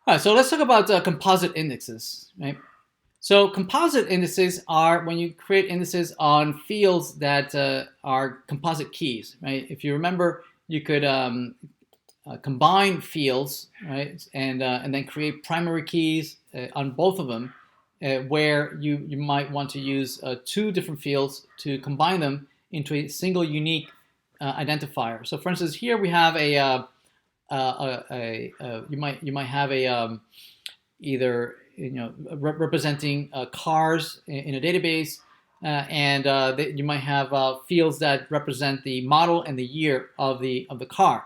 All right, so let's talk about composite indexes, right? So composite indices are when you create indices on fields that are composite keys, right? If you remember, you could combine fields, right, and then create primary keys on both of them, where you might want to use two different fields to combine them into a single unique identifier. So, for instance, here we have you might have a either representing cars in a database, and you might have fields that represent the model and the year of the car,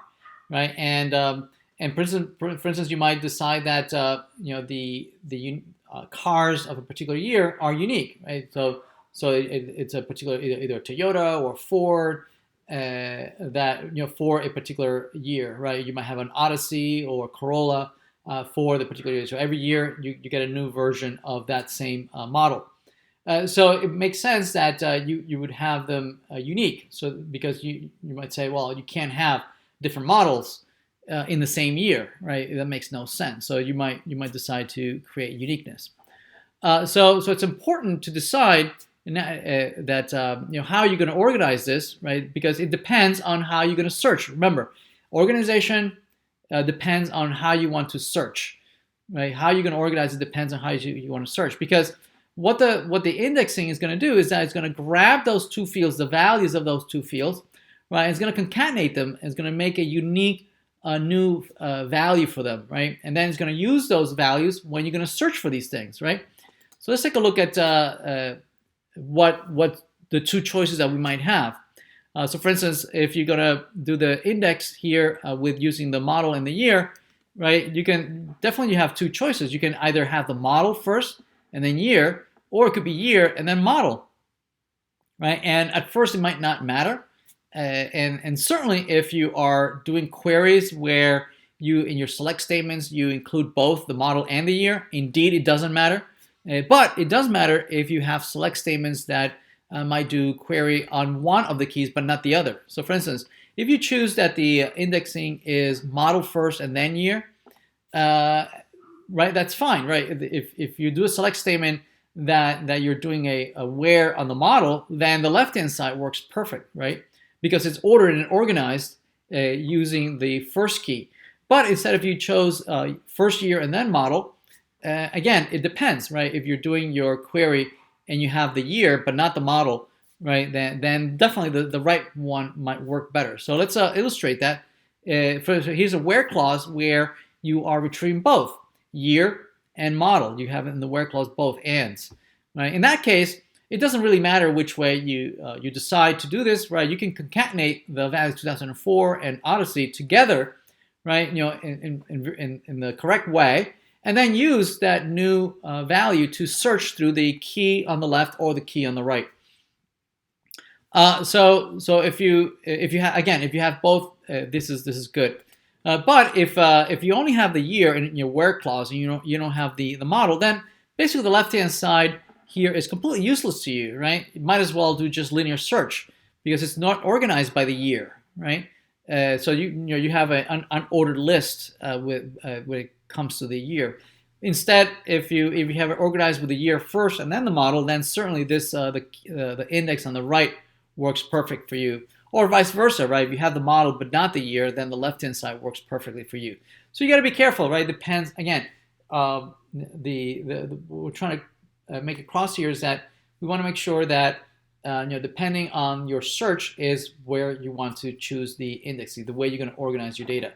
right? And for instance, you might decide that the cars of a particular year are unique, right? So it's a particular either Toyota or Ford that for a particular year, right? You might have an Odyssey or Corolla for the particular year. So every year you get a new version of that same model. So it makes sense that you would have them unique. So because you might say, well, you can't have different models in the same year, right? That makes no sense. So you might decide to create uniqueness. So it's important to decide that how you're going to organize this, right? Because it depends on how you're going to search. Remember, organization depends on how you want to search, right? How you're going to organize it depends on how you want to search. Because what the indexing is going to do is that it's going to grab those two fields, the values of those two fields, right? It's going to concatenate them. It's going to make a unique new value for them, right? And then it's going to use those values when you're going to search for these things, right? So let's take a look at what the two choices that we might have. So for instance, if you're going to do the index here with using the model and the year, right, you can definitely have two choices. You can either have the model first and then year, or it could be year and then model, right? And at first it might not matter. And certainly if you are doing queries where you, in your select statements, you include both the model and the year, indeed it doesn't matter. But it does matter if you have select statements that might do query on one of the keys but not the other. So for instance, if you choose that the indexing is model first and then year, right, that's fine, right? If you do a select statement that you're doing a where on the model, then the left-hand side works perfect, right? Because it's ordered and organized using the first key. But instead, if you chose first year and then model, again, it depends, right? If you're doing your query and you have the year but not the model, right, then definitely the right one might work better. So let's illustrate that. Here's a where clause where you are retrieving both year and model. You have it in the where clause both ands, right? In that case, it doesn't really matter which way you decide to do this, right? You can concatenate the values 2004 and Odyssey together, right? In the correct way, and then use that new value to search through the key on the left or the key on the right. So if you have both, this is good. But if you only have the year in your where clause and you don't have the model, then basically the left hand side here is completely useless to you, right? You might as well do just linear search because it's not organized by the year, right? So you have an unordered list when it comes to the year. Instead, if you have it organized with the year first and then the model, then certainly this the index on the right works perfect for you. Or vice versa, right? If you have the model but not the year, then the left-hand side works perfectly for you. So you got to be careful, right? It depends. Again, what we're trying to make across here is that we want to make sure that depending on your search is where you want to choose the indexing, the way you're going to organize your data.